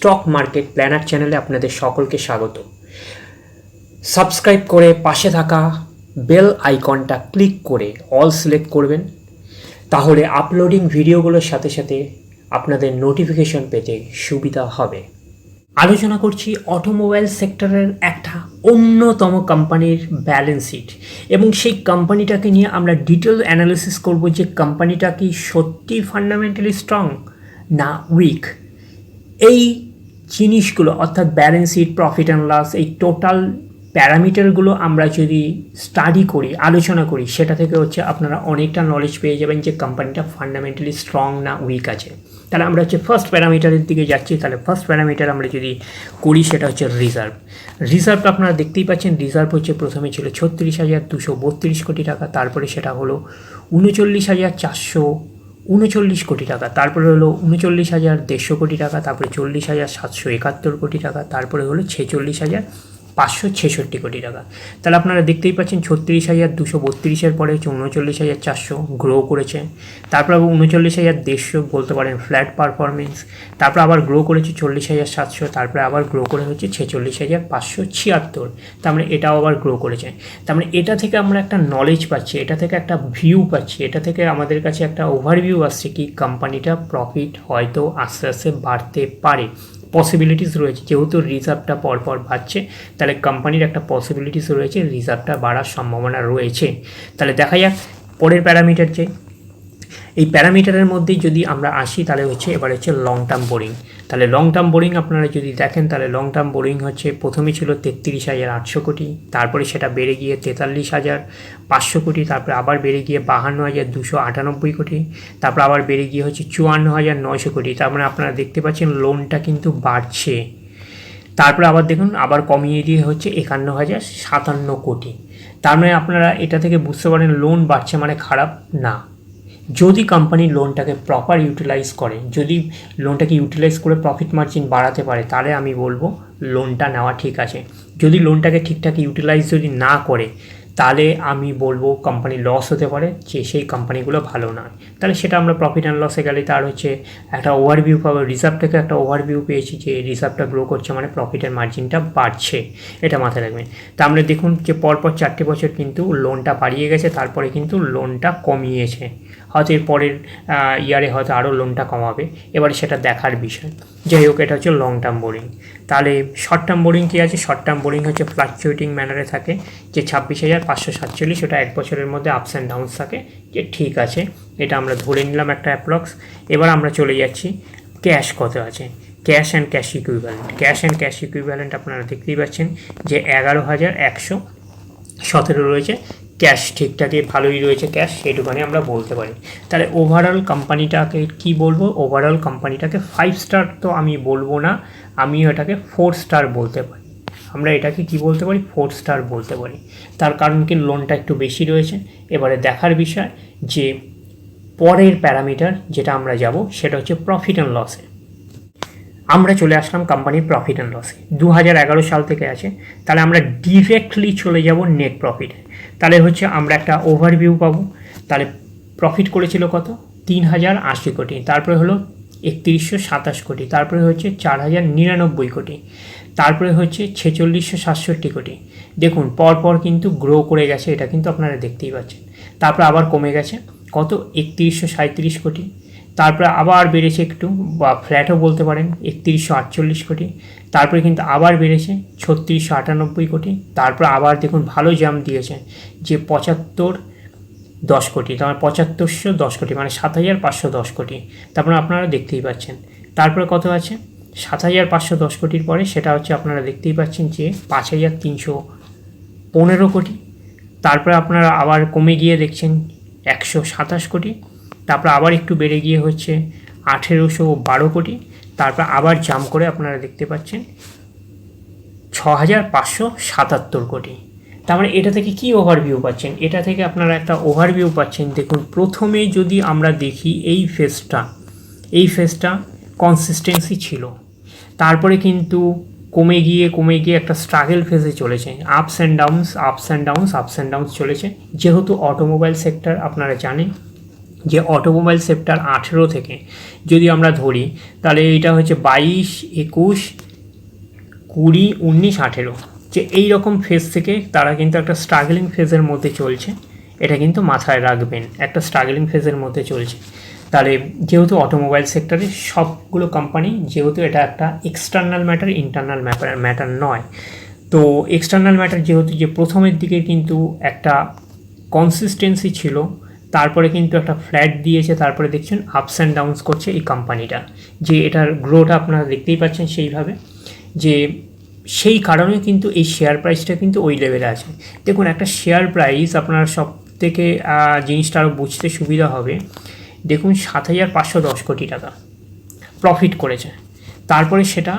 Stock market planner চ্যানেলে আপনাদের সকলকে স্বাগত। সাবস্ক্রাইব করে পাশে থাকা বেল আইকনটা ক্লিক করে অল সিলেক্ট করবেন, তাহলে আপলোডিং ভিডিওগুলোর সাথে সাথে আপনাদের নোটিফিকেশন পেতে সুবিধা হবে। আলোচনা করছি অটোমোবাইল সেক্টরের একটা অন্যতম কোম্পানির ব্যালেন্স শিট, এবং সেই কোম্পানিটাকে নিয়ে আমরা ডিটেল অ্যানালিসিস করব যে কোম্পানিটা কি সত্যি ফান্ডামেন্টালি স্ট্রং না উইক। এই জিনিসগুলো অর্থাৎ balance sheet, profit and loss, এই টোটাল প্যারামিটারগুলো আমরা যদি স্টাডি করি, আলোচনা করি, সেটা থেকে আপনারা অনেকটা নলেজ পেয়ে যাবেন যে কোম্পানিটা ফান্ডামেন্টালি স্ট্রং না উইক আছে। তাহলে আমরা ফার্স্ট প্যারামিটারের দিকে যাচ্ছি। তাহলে ফার্স্ট প্যারামিটার আমরা যদি করি সেটা হচ্ছে রিজার্ভ। আপনারা দেখতেই পাচ্ছেন রিজার্ভ প্রথমে ছিল 36,232 কোটি টাকা, তারপরে সেটা হলো 39,439 কোটি টাকা, তারপরে হলো 39,150 কোটি টাকা, তারপরে 40,771 কোটি টাকা, তারপরে হলো 46,566 কোটি টাকা। তাহলে আপনারা দেখতেই পাচ্ছেন 36,232 পরে হচ্ছে 39,400 গ্রো করেছে, তারপর আবার 39,150 বলতে পারেন ফ্ল্যাট পারফরমেন্স, তারপর আবার গ্রো করেছে 40,700, তারপরে আবার গ্রো করে হচ্ছে 46,576, তার মানে এটাও আবার গ্রো করেছে। তার মানে এটা থেকে আমরা একটা নলেজ পাচ্ছি, এটা থেকে একটা ভিউ পাচ্ছি, এটা থেকে আমাদের কাছে একটা ওভারভিউ আসছে কি কোম্পানিটা প্রফিট হয়তো আস্তে আস্তে বাড়তে পারে, পসিবিলিটিস রয়েছে। যেহেতু রিজার্ভটা পরপর বাড়ছে, তাহলে কোম্পানির একটা পসিবিলিটিস রয়েছে, রিজার্ভটা বাড়ার সম্ভাবনা রয়েছে। তাহলে দেখা যাক পরের প্যারামিটার যে এই প্যারামিটারের মধ্যে যদি আমরা আসি, তাহলে এবার লং টার্ম বোরিং। তাহলে লং টার্ম বোরিং আপনারা যদি দেখেন, তাহলে লং টার্ম বোরিং প্রথমে ছিল 33,800 কোটি, তারপরে সেটা বেড়ে গিয়ে 43,500 কোটি, তারপরে আবার বেড়ে গিয়ে 52,298 কোটি, তারপর আবার বেড়ে গিয়ে 54,900 কোটি। তার মানে আপনারা দেখতে পাচ্ছেন লোনটা কিন্তু বাড়ছে। তারপরে আবার দেখুন আবার কমিয়ে দিয়ে 51,057 কোটি। তার মানে আপনারা এটা থেকে বুঝতে পারেন লোন বাড়ছে মানে খারাপ না। যদি কোম্পানি লোনটাকে প্রপার ইউটিলাইজ করে, যদি লোনটাকে ইউটিলাইজ করে প্রফিট মার্জিন বাড়াতে পারে, তাহলে আমি বলবো লোনটা নেওয়া ঠিক আছে। যদি লোনটাকে ঠিকঠাক ইউটিলাইজ যদি না করে, তাহলে আমি বলবো কোম্পানি লস হতে পারে, যে সেই কোম্পানিগুলো ভালো নয়। তাহলে সেটা আমরা প্রফিট অ্যান্ড লসে গেলে তার একটা ওভারভিউ পাবো। রিজার্ভ থেকে একটা ওভারভিউ পেয়েছি যে রিজার্ভটা গ্রো করছে মানে প্রফিটের মার্জিনটা বাড়ছে, এটা মাথায় রাখবেন। তা আমরা দেখুন যে পরপর 4টে বছর কিন্তু লোনটা বাড়িয়ে গেছে, তারপরে কিন্তু লোনটা কমিয়েছে, হয়তো এর পরের ইয়ারে হয়তো আরও লোনটা কমাবে, এবারে সেটা দেখার বিষয়। যাই হোক, এটা লং টার্ম বোরিং। তাহলে শর্ট টার্ম বোরিং কী আছে? শর্ট টার্ম বোরিং ফ্লাকচুয়েটিং ম্যানারে থাকে, যে 26,547, ওটা এক বছরের মধ্যে আপস অ্যান্ড ডাউনস থাকে, যে ঠিক আছে, এটা আমরা ধরে নিলাম একটা অ্যাপ্রক্স। এবার আমরা চলে যাচ্ছি ক্যাশ কত আছে, ক্যাশ অ্যান্ড ক্যাশ ইকুইভ্যালেন্ট আপনারা দেখতেই পাচ্ছেন যে 11,117 রয়েছে। ক্যাশ ঠিকঠাকই ভালোই রয়েছে, ক্যাশ সেইটুখানি আমরা বলতে পারি। তাহলে ওভারঅল কোম্পানিটাকে কি বলবো? ওভারঅল কোম্পানিটাকে 5 স্টার তো আমি বলবো না, আমি এটাকে 4 স্টার বলতে পারি। আমরা এটাকে কি বলতে পারি? 4 স্টার বলতে পারি। তার কারণ কি লোনটা একটু বেশি রয়েছে। এবারে দেখার বিষয় যে পরের প্যারামিটার যেটা আমরা যাব সেটা প্রফিট অ্যান্ড লসে। আমরা চলে আসলাম কোম্পানির প্রফিট অ্যান্ড লসে। 2011 সাল থেকে আছে। তাহলে আমরা ডিরেক্টলি চলে যাব নেট প্রফিটে। তাহলে আমরা একটা ওভারভিউ পাবো। তাহলে প্রফিট করেছিল কত? 3,080 কোটি, তারপরে হলো 3127 কোটি, তারপরে 4,099 কোটি, তারপরে 4667 কোটি। দেখুন পরপর কিন্তু গ্রো করে গেছে, এটা কিন্তু আপনারা দেখতেই পাচ্ছেন। তারপরে আবার কমে গেছে কত? 3137 কোটি, তারপরে আবার বেড়েছে একটু, বা ফ্ল্যাটও বলতে পারেন, 3148 কোটি, তারপরে কিন্তু আবার বেড়েছে 3698 কোটি, তারপর আবার দেখুন ভালো জাম্প দিয়েছে যে 7510 কোটি, তার 7510 কোটি মানে 7,510 কোটি। তারপরে আপনারা দেখতেই পাচ্ছেন। তারপরে কত আছে? 7,510 কোটির পরে সেটা আপনারা দেখতেই পাচ্ছেন যে 5,315 কোটি, তারপরে আপনারা আবার কমে গিয়ে দেখছেন 127 কোটি, তারপর আবার একটু বেড়ে গিয়ে 1,812 কোটি, তারপর আবার জাম্প করে আপনারা দেখতে পাচ্ছেন 6,577 কোটি। তার মানে এটা থেকে কি ওভারভিউ পাচ্ছেন? এটা থেকে আপনারা একটা ওভারভিউ পাচ্ছেন। দেখুন প্রথমে যদি আমরা দেখি এই ফেজটা কনসিস্টেন্সি ছিল, তারপরে কিন্তু কমে গিয়ে একটা স্ট্রাগল ফেজে চলেছে, আপস অ্যান্ড ডাউনস চলেছে। যেহেতু অটোমোবাইল সেক্টর আপনারা জানেন যে অটোমোবাইল সেক্টর 18 থেকে যদি আমরা ধরি তাহলে এটা হচ্ছে 22, 21, 20, 19, 18, যে এই রকম ফেজ থেকে তারা কিন্তু একটা স্ট্রাগলিং ফেজের মধ্যে চলছে। এটা কিন্তু মাথায় রাখবেন, একটা স্ট্রাগলিং ফেজের মধ্যে চলছে। তাহলে যেহেতু অটোমোবাইল সেক্টরে সবগুলো কোম্পানি, যেহেতু এটা একটা এক্সটার্নাল ম্যাটার, ইন্টারনাল ম্যাটার নয়, তো এক্সটার্নাল ম্যাটার যেহেতু, যে প্রথমের দিকে কিন্তু একটা কনসিস্টেন্সি ছিল, তারপরে কিন্তু একটা ফ্ল্যাট দিয়েছে, তারপরে দেখছেন আপস অ্যান্ড ডাউনস করছে এই কোম্পানিটা, যে এটার গ্রোথটা আপনারা দেখতেই পাচ্ছেন সেইভাবে, যে সেই কারণে কিন্তু এই শেয়ার প্রাইসটা কিন্তু ওই লেভেলে আছে। দেখুন, একটা শেয়ার প্রাইস আপনারা সব থেকে জিনিসটা আরও বুঝতে সুবিধা হবে। দেখুন, 7,510 কোটি টাকা প্রফিট করেছে, তারপরে সেটা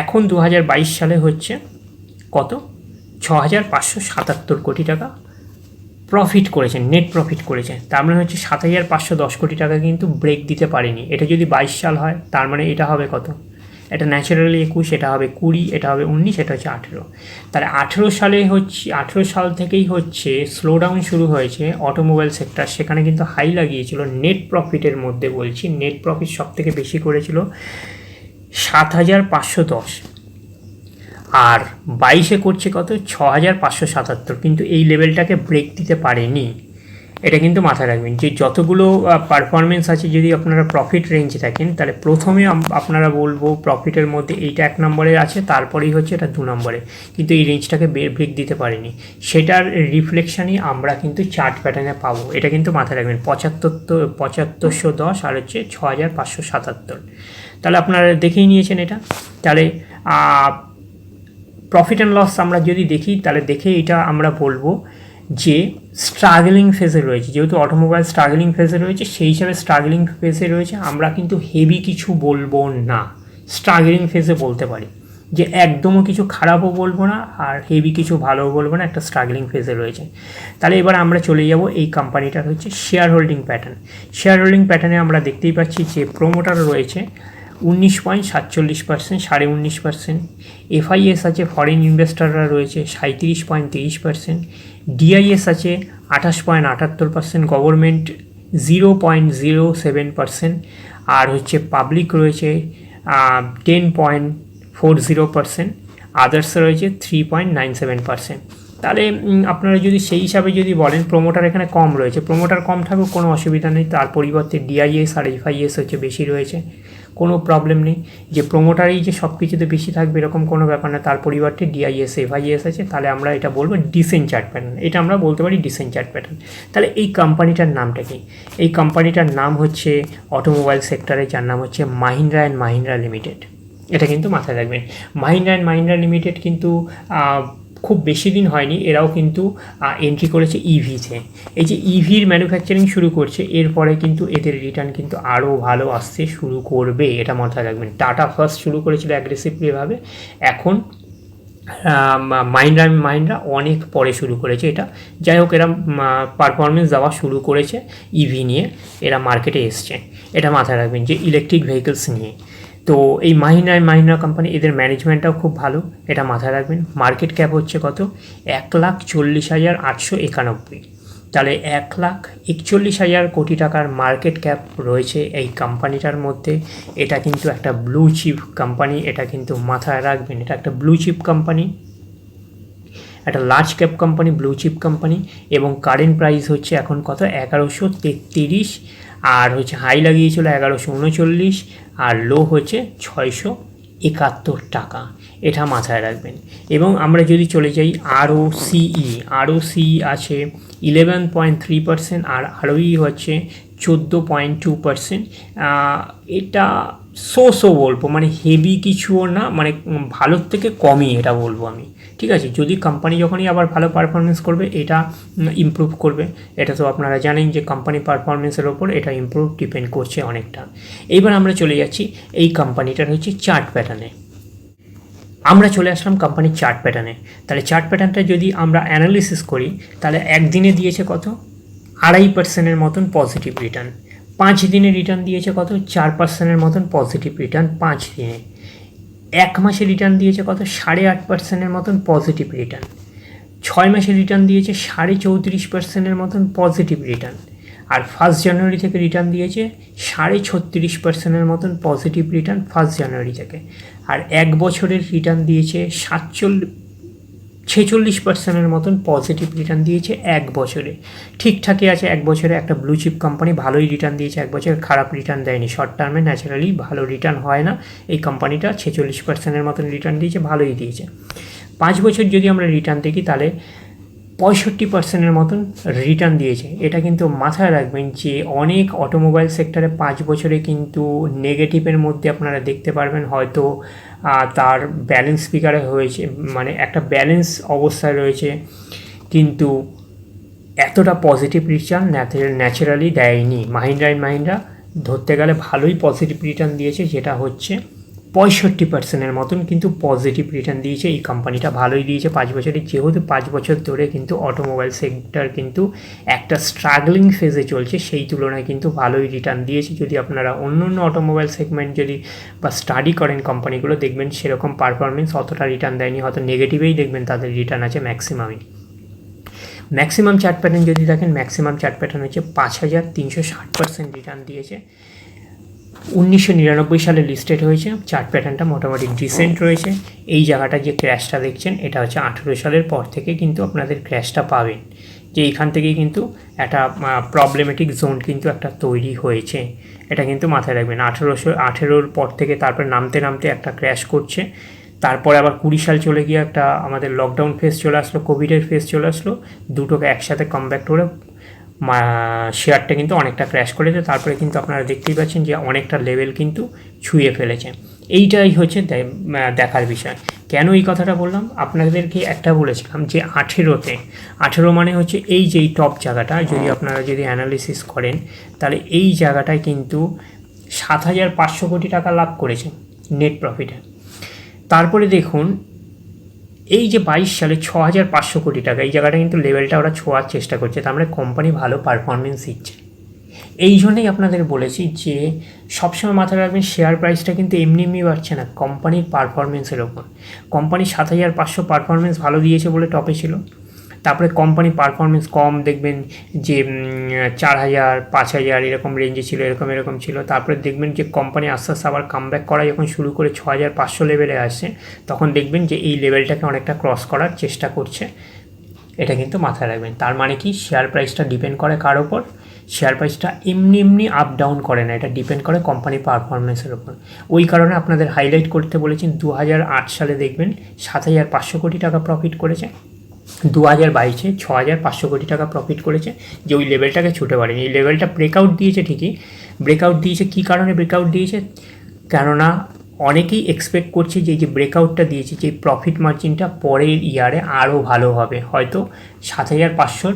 এখন 2022 সালে হচ্ছে কত, 6,577 কোটি টাকা প্রফিট করেছে, নেট প্রফিট করেছে। তার মানে হচ্ছে 7,510 কোটি টাকা কিন্তু ব্রেক দিতে পারেনি। এটা যদি 22 সাল হয়, তার মানে এটা হবে কত, এটা ন্যাচারালি 21, এটা হবে 20, এটা হবে 19, এটা হচ্ছে 18। তাহলে 18 সালে হচ্ছে, 18 সাল থেকেই হচ্ছে স্লো ডাউন শুরু হয়েছে অটোমোবাইল সেক্টর, সেখানে কিন্তু হাই লাগিয়েছিল নেট প্রফিটের মধ্যে, বলছি নেট প্রফিট সব থেকে বেশি করেছিল 7,510, আর 22-এ করছে কত, 6,577, কিন্তু এই লেভেলটাকে ব্রেক দিতে পারেনি। এটা কিন্তু মাথায় রাখবেন যে যতগুলো পারফরমেন্স আছে, যদি আপনারা প্রফিট রেঞ্জে থাকেন, তাহলে প্রথমে আপনারা বলবো প্রফিটের মধ্যে এইটা 1 নম্বরে আছে, তারপরেই হচ্ছে এটা 2 নম্বরে, কিন্তু এই রেঞ্জটাকে ব্রেক দিতে পারেনি। সেটার রিফ্লেকশানই আমরা কিন্তু চার্ট প্যাটার্নে পাবো। এটা কিন্তু মাথায় রাখবেন, 7,510 আর হচ্ছে 6,577। তাহলে আপনারা দেখেই নিয়েছেন এটা। তাহলে প্রফিট অ্যান্ড লস আমরা যদি দেখি, তাহলে দেখে এটা আমরা বলবো যে স্ট্রাগলিং ফেজে রয়েছে, যেহেতু অটোমোবাইল স্ট্রাগলিং ফেজে রয়েছে, সেই হিসাবে স্ট্রাগলিং ফেজে রয়েছে। আমরা কিন্তু হেভি কিছু বলবো না, স্ট্রাগলিং ফেজে বলতে পারি, যে একদমও কিছু খারাপও বলবো না আর হেভি কিছু ভালোও বলবো না, একটা স্ট্রাগলিং ফেজে রয়েছে। তাহলে এবার আমরা চলে যাব এই কোম্পানিটার হচ্ছে share holding pattern. Share holding প্যাটার্নে আমরা দেখতেই পাচ্ছি যে প্রোমোটার রয়েছে 19.47%, 19.5%। এফআইএস আছে, ফরেন ইনভেস্টাররা রয়েছে 37.30%। ডিআইএস আছে 28.78%, গভর্নমেন্ট 0.07%, আর হচ্ছে পাবলিক রয়েছে 10.40%, আদার্স রয়েছে 3.97%। তাহলে আপনারা যদি সেই হিসাবে যদি বলেন, প্রোমোটার এখানে কম রয়েছে, প্রোমোটার কম থাকুক কোনো অসুবিধা নেই, তার পরিবর্তে ডিআইএস আর এফআইএস হচ্ছে বেশি রয়েছে, কোনো প্রবলেম নেই। যে প্রোমোটারই যে সব কিছুতে বেশি থাকবে এরকম কোনো ব্যাপার না, তার পরিবর্তে ডিআইএস এফআইএস আছে, তাহলে আমরা এটা বলবো ডিসেন্ট চার্ট প্যাটার্ন, এটা আমরা বলতে পারি ডিসেন্ট চার্ট প্যাটার্ন। তাহলে এই কোম্পানিটার নামটা কি? এই কোম্পানিটার নাম হচ্ছে অটোমোবাইল সেক্টরে, যার নাম হচ্ছে মাহিন্দ্রা অ্যান্ড মাহিন্দ্রা লিমিটেড। এটা কিন্তু মাথায় রাখবেন। মাহিন্দ্রা অ্যান্ড মাহিন্দ্রা লিমিটেড কিন্তু খুব বেশি দিন হয়নি, এরাও কিন্তু এন্ট্রি করেছে ইভিতে। এই যে ইভির ম্যানুফ্যাকচারিং শুরু করছে, এরপরে কিন্তু এদের রিটার্ন কিন্তু আরও ভালো আসতে শুরু করবে, এটা মাথায় রাখবেন। টাটা ফার্স্ট শুরু করেছিল অ্যাগ্রেসিভলি এভাবে, এখন মাহিন্দ্রা অনেক পরে শুরু করেছে এটা। যাই হোক, এরা পারফরমেন্স দেওয়া শুরু করেছে ইভি নিয়ে, এরা মার্কেটে এসছে, এটা মাথায় রাখবেন, যে ইলেকট্রিক ভেহিকলস নিয়ে। তো এই মাহিন্দ্রা কোম্পানি, এদের ম্যানেজমেন্টটাও খুব ভালো, এটা মাথায় রাখবেন। মার্কেট ক্যাপ হচ্ছে কত, 1,40,891। তাহলে 1,41,000 কোটি টাকার মার্কেট ক্যাপ রয়েছে এই কোম্পানিটার মধ্যে। এটা কিন্তু একটা ব্লু চিপ কোম্পানি, এটা কিন্তু মাথায় রাখবেন, এটা একটা ব্লু চিপ কোম্পানি, একটা large cap company, blue chip company. এবং কারেন্ট প্রাইস হচ্ছে এখন কত, 1,133, আর হচ্ছে হাই লাগিয়েছিল 1,139, আর লো হচ্ছে 671 টাকা, এটা মাথায় রাখবেন। এবং আমরা যদি চলে যাই আরওসিই আছে 11.3%, আর আরওই হচ্ছে 14.2%। এটা সো বলবো, মানে হেভি কিছুও না, মানে ভালোর থেকে কমই এটা বলবো আমি, ঠিক আছে। যদি কোম্পানি যখনই আবার ভালো পারফরমেন্স করবে, এটা ইমপ্রুভ করবে, এটা তো আপনারা জানেন যে কোম্পানি পারফরমেন্সের ওপর এটা ইমপ্রুভ ডিপেন্ড করছে অনেকটা। এইবার আমরা চলে যাচ্ছি এই কোম্পানিটার হচ্ছে চার্ট প্যাটার্নে। আমরা চলে আসলাম কোম্পানির চার্ট প্যাটার্নে। তাহলে চার্ট প্যাটার্নটা যদি আমরা অ্যানালিসিস করি, তাহলে একদিনে দিয়েছে কত, 2.5%-এর মতন পজিটিভ রিটার্ন। 5 দিনে রিটার্ন দিয়েছে কত, 4%-এর মতন পজিটিভ রিটার্ন 5 দিনে। 1 মাসে রিটার্ন দিয়েছে কত, 8.5%-এর মতন পজিটিভ রিটার্ন। 6 মাসে রিটার্ন দিয়েছে 34.5%-এর মতন পজিটিভ রিটার্ন। আর 1 জানুয়ারি থেকে রিটার্ন দিয়েছে 36.5% মতন পজিটিভ রিটার্ন 1 জানুয়ারি থেকে। আর 1 বছরের রিটার্ন দিয়েছে 46% মতন পজিটিভ রিটার্ন দিয়েছে 1 বছরে। ঠিকঠাকই আছে, 1 বছরে একটা ব্লু চিপ কোম্পানি ভালোই রিটার্ন দিয়েছে, 1 বছরে খারাপ রিটার্ন দেয়নি। শর্ট টার্মে ন্যাচারালি ভালো রিটার্ন হয় না, এই কোম্পানিটা 46% মতন রিটার্ন দিয়েছে, ভালোই দিয়েছে। 5 বছর যদি আমরা রিটার্ন দেখি তাহলে 65% মতন রিটার্ন দিয়েছে। এটা কিন্তু মাথায় রাখবেন যে অনেক অটোমোবাইল সেক্টরে 5 বছরে কিন্তু নেগেটিভের মধ্যে আপনারা দেখতে পারবেন, হয়তো তার ব্যালেন্স ফিগারে হয়েছে, মানে একটা ব্যালেন্স অবস্থায় রয়েছে, কিন্তু এতটা পজিটিভ রিটার্ন ন্যাচারালি দেয়নি। মাহিন্দ্রা অ্যান্ড মাহিন্দ্রা ধরতে গেলে ভালোই পজিটিভ রিটার্ন দিয়েছে, যেটা হচ্ছে 65% মতন কিন্তু পজিটিভ রিটার্ন দিয়েছে। এই কোম্পানিটা ভালোই দিয়েছে 5 বছরে, যেহেতু 5 বছর ধরে কিন্তু অটোমোবাইল সেক্টর কিন্তু একটা স্ট্রাগলিং ফেজে চলছে, সেই তুলনায় কিন্তু ভালোই রিটার্ন দিয়েছে। যদি আপনারা অন্য অন্য অটোমোবাইল সেগমেন্ট যদি বা স্টাডি করেন কোম্পানিগুলো, দেখবেন সেরকম পারফরমেন্স অতটা রিটার্ন দেয়নি, হয়তো নেগেটিভেই দেখবেন তাদের রিটার্ন আছে ম্যাক্সিমামই। ম্যাক্সিমাম চার্ট প্যাটার্ন যদি দেখেন, ম্যাক্সিমাম চার্ট প্যাটার্ন হচ্ছে 5360% রিটার্ন দিয়েছে। 1999 সালে লিস্টেড হয়েছে, চার্ট প্যাটার্নটা মোটামুটি ডিসেন্ট রয়েছে। এই জায়গাটা যে ক্র্যাশটা দেখছেন, এটা হচ্ছে 18 সালের পর থেকে কিন্তু আপনাদের ক্র্যাশটা পাবেন, যে এইখান থেকেই কিন্তু একটা প্রবলেমেটিক জোন কিন্তু একটা তৈরি হয়েছে। এটা কিন্তু মাথায় রাখবেন। 18 পর থেকে তারপর নামতে নামতে একটা ক্র্যাশ করছে, তারপরে আবার 20 সাল চলে গিয়ে একটা আমাদের লকডাউন ফেজ চলে আসলো, কোভিডের ফেজ চলে আসলো, দুটোকে একসাথে কমব্যাক করে শেয়ারটা কিন্তু অনেকটা ক্র্যাশ করেছে। তারপরে কিন্তু আপনারা দেখতেই পাচ্ছেন যে অনেকটা লেভেল কিন্তু ছুঁয়ে ফেলেছে। এইটাই হচ্ছে দেখার বিষয়। কেন এই কথাটা বললাম, আপনাদেরকে একটা বলেছিলাম যে 18 মানে হচ্ছে এই যে টপ জায়গাটা, আপনারা যদি অ্যানালিসিস করেন তাহলে এই জায়গাটায় কিন্তু 7500 কোটি টাকা লাভ করেছে নেট প্রফিটে। তারপরে দেখুন এই যে 22 সালে 6500 কোটি টাকা, এই জায়গাটা কিন্তু লেভেলটা ওরা ছোঁয়ার চেষ্টা করছে, তার মানে কোম্পানি ভালো পারফরমেন্স দিচ্ছে। এই জন্যই আপনাদের বলেছি যে সবসময় মাথায় রাখবেন শেয়ার প্রাইসটা কিন্তু এমনি বাড়ছে না, কোম্পানির পারফরমেন্সের ওপর। কোম্পানি 7500 পারফরমেন্স ভালো দিয়েছে বলে টপে ছিল, তারপরে কোম্পানি পারফরমেন্স কম দেখবেন যে 4000 5000 এরকম রেঞ্জে ছিল, এরকম ছিল। তারপরে দেখবেন যে কোম্পানি আস্তে আস্তে আবার কামব্যাক করা যখন শুরু করে 6500 লেভেলে আসছে, তখন দেখবেন যে এই লেভেলটাকে অনেকটা ক্রস করার চেষ্টা করছে। এটা কিন্তু মাথায় রাখবেন। তার মানে কি, শেয়ার প্রাইসটা ডিপেন্ড করে কার ওপর? শেয়ার প্রাইসটা এমনি আপ ডাউন করে না, এটা ডিপেন্ড করে কোম্পানির পারফরমেন্সের ওপর। ওই কারণে আপনাদের হাইলাইট করতে বলেছি, 2008 সালে দেখবেন 7500 কোটি টাকা প্রফিট করেছে, 2022-এ 6500 কোটি টাকা প্রফিট করেছে, যে ওই লেভেলটাকে ছুটে পারেনি। এই লেভেলটা ব্রেকআউট দিয়েছে ঠিকই, ব্রেকআউট দিয়েছে। কী কারণে ব্রেকআউট দিয়েছে? কেননা অনেকেই এক্সপেক্ট করছে যে ব্রেকআউটটা দিয়েছে, যে প্রফিট মার্জিনটা পরের ইয়ারে আরও ভালো হবে, হয়তো 7500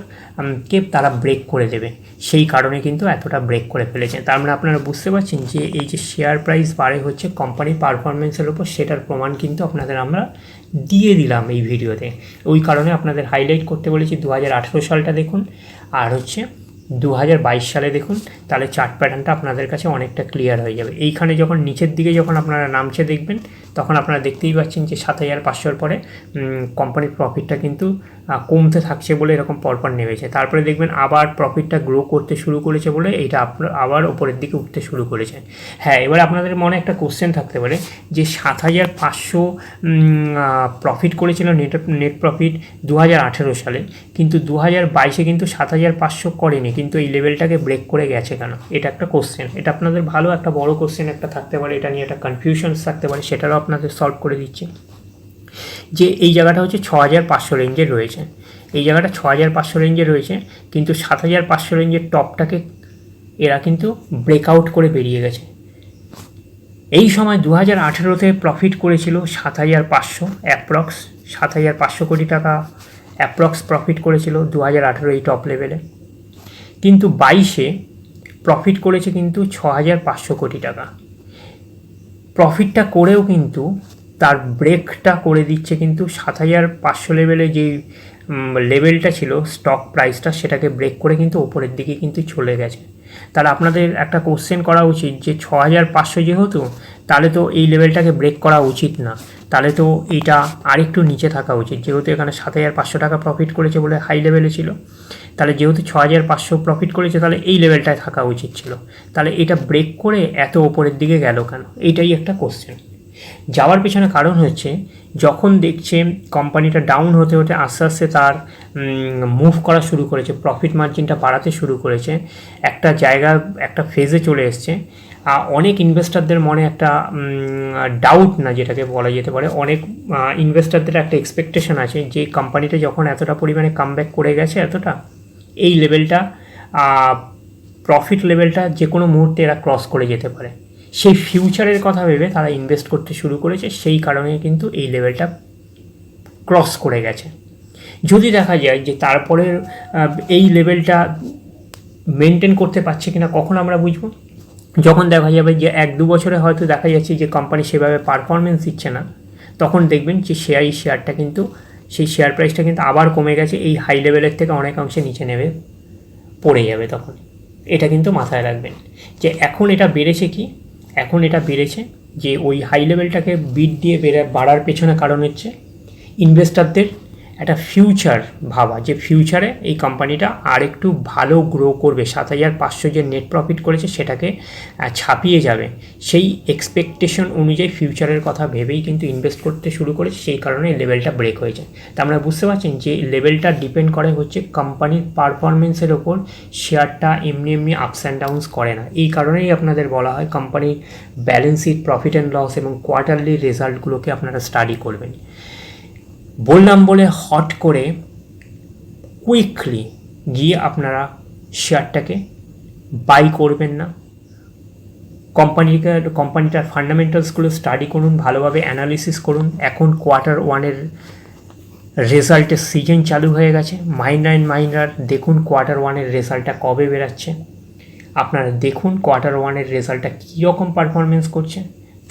কে তারা ব্রেক করে দেবে, সেই কারণে কিন্তু এতটা ব্রেক করে ফেলেছে। তার মানে আপনারা বুঝতে পারছেন যে এই যে শেয়ার প্রাইস বাড়ে হচ্ছে কোম্পানির পারফরমেন্সের উপর, সেটার প্রমাণ কিন্তু আপনাদের আমরা দিয়ে দিলাম এই ভিডিওতে। ওই কারণে আপনাদের হাইলাইট করতে বলেছি 2018 সালটা দেখুন, আর হচ্ছে 2022 সালে দেখুন, তাহলে চার্ট প্যাটার্নটা আপনাদের কাছে অনেকটা ক্লিয়ার হয়ে যাবে। এইখানে যখন নিচের দিকে যখন আপনারা নামছে দেখবেন, তখন আপনারা দেখতেই পাচ্ছেন যে 7500-র পরে কোম্পানির প্রফিটটা কিন্তু কমতে থাকছে বলে এরকম পরপর নেমেছে। তারপরে দেখবেন আবার প্রফিটটা গ্রো করতে শুরু করেছে বলে এইটা আবার ওপরের দিকে উঠতে শুরু করেছে। হ্যাঁ, এবার আপনাদের মনে একটা কোশ্চেন থাকতে পারে যে 7500 প্রফিট করেছিল নেট প্রফিট 2018 সালে, কিন্তু 2022-এ কিন্তু 7500 করেনি, কিন্তু এই লেভেলটাকে ব্রেক করে গেছে কেন? এটা একটা কোশ্চেন, এটা আপনাদের ভালো একটা বড় কোশ্চেন একটা থাকতে পারে, এটা নিয়ে একটা কনফিউশনস থাকতে পারে, সেটারও আপনাদের সলভ করে দিচ্ছে। যে এই জায়গাটা হচ্ছে 6500 রেঞ্জে রয়েছে, এই জায়গাটা 6500 রেঞ্জে রয়েছে, কিন্তু 7500 রেঞ্জের টপটাকে এরা কিন্তু ব্রেকআউট করে বেরিয়ে গেছে। এই সময় 2018-তে প্রফিট করেছিল 7500, অ্যাপ্রক্স 7500 কোটি টাকা অ্যাপ্রক্স প্রফিট করেছিল 2018 এই টপ লেভেলে, কিন্তু 22-এ প্রফিট করেছে কিন্তু 6500 কোটি টাকা। প্রফিটটা করেও কিন্তু তার ব্রেকটা করে দিচ্ছে কিন্তু 7500 লেভেলে যেই লেভেলটা ছিল স্টক প্রাইসটা, সেটাকে ব্রেক করে কিন্তু ওপরের দিকে কিন্তু চলে গেছে। তাহলে আপনাদের একটা কোশ্চেন করা উচিত যে 6500 যেহেতু, তাহলে তো এই লেভেলটাকে ব্রেক করা উচিত না, তাহলে তো এইটা আরেকটু নিচে থাকা উচিত। যেহেতু এখানে 7500 টাকা প্রফিট করেছে বলে হাই লেভেলে ছিল, তাহলে যেহেতু 6500 প্রফিট করেছে তাহলে এই লেভেলটায় থাকা উচিত ছিল। তাহলে এটা ব্রেক করে এত ওপরের দিকে গেল কেন, এইটাই একটা কোশ্চেন। যাওয়ার পেছনে কারণ হচ্ছে যখন দেখছে কোম্পানিটা ডাউন হতে হতে আস্তে আস্তে তার মুভ করা শুরু করেছে, প্রফিট মার্জিনটা বাড়াতে শুরু করেছে, একটা জায়গা একটা ফেজে চলে এসছে, অনেক ইনভেস্টারদের মনে একটা ডাউট না যেটাকে বলা যেতে পারে, অনেক ইনভেস্টারদের একটা এক্সপেকটেশন আছে যে কোম্পানিটা যখন এতটা পরিমাণে কামব্যাক করে গেছে এতটা, এই লেভেলটা প্রফিট লেভেলটা যে কোনো মুহূর্তে এরা ক্রস করে যেতে পারে, সেই ফিউচারের কথা ভেবে তারা ইনভেস্ট করতে শুরু করেছে। সেই কারণে কিন্তু এই লেভেলটা ক্রস করে গেছে। যদি দেখা যায় যে তারপরে এই লেভেলটা মেনটেন করতে পারছে কিনা, কখন আমরা বুঝবো? যখন দেখা যাবে যে 1-2 বছরে হয়তো দেখা যাচ্ছে যে কোম্পানি সেভাবে পারফরমেন্স দিচ্ছে না, তখন দেখবেন যে শেয়ারটা কিন্তু সেই শেয়ার প্রাইসটা কিন্তু আবার কমে গেছে, এই হাই লেভেলের থেকে অনেকাংশে নিচে নেমে পড়ে যাবে তখন। এটা কিন্তু মাথায় রাখবেন যে এখন এটা বেড়েছে কি, এখন এটা বেড়েছে যে ওই হাই লেভেলটাকে বিট দিয়ে বাড়ার পেছনে কারণ হচ্ছে ইনভেস্টারদের একটা ফিউচার ভাবা, যে ফিউচারে এই কোম্পানিটা আর একটু ভালো গ্রো করবে, 7500 যে নেট প্রফিট করেছে সেটাকে ছাপিয়ে যাবে, সেই এক্সপেকটেশন অনুযায়ী ফিউচারের কথা ভেবেই কিন্তু ইনভেস্ট করতে শুরু করেছে। সেই কারণে লেভেলটা ব্রেক হয়েছে। তা আমরা বুঝতে পারছেন যে লেভেলটা ডিপেন্ড করে হচ্ছে কোম্পানির পারফরমেন্সের ওপর, শেয়ারটা এমনি এমনি আপস অ্যান্ড ডাউনস করে না। এই কারণেই আপনাদের বলা হয় কোম্পানির balance sheet, profit and loss এবং কোয়ার্টারলি রেজাল্টগুলোকে আপনারা স্টাডি করবেন। বললাম বলে হট করে কুইকলি গিয়ে আপনারা শেয়ারটাকে বাই করবেন না। কোম্পানিটার ফান্ডামেন্টালসগুলো স্টাডি করুন, ভালোভাবে অ্যানালিসিস করুন। এখন Q1-এর রেজাল্টের সিজন চালু হয়ে গেছে। মাহিন্দ্রার দেখুন Q1-এর রেজাল্টটা কবে বেরাচ্ছে, আপনারা দেখুন Q1-এর রেজাল্টটা কীরকম পারফরমেন্স করছে,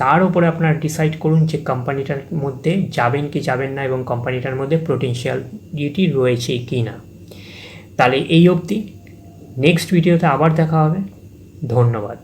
তার উপরে আপনারা ডিসাইড করুন যে কোম্পানিটার মধ্যে যাবেন কি যাবেন না এবং কোম্পানিটার মধ্যে পোটেনশিয়ালিটি রয়েছে কি না। তাহলে এই অবধি, নেক্সট ভিডিওতে আবার দেখা হবে। ধন্যবাদ।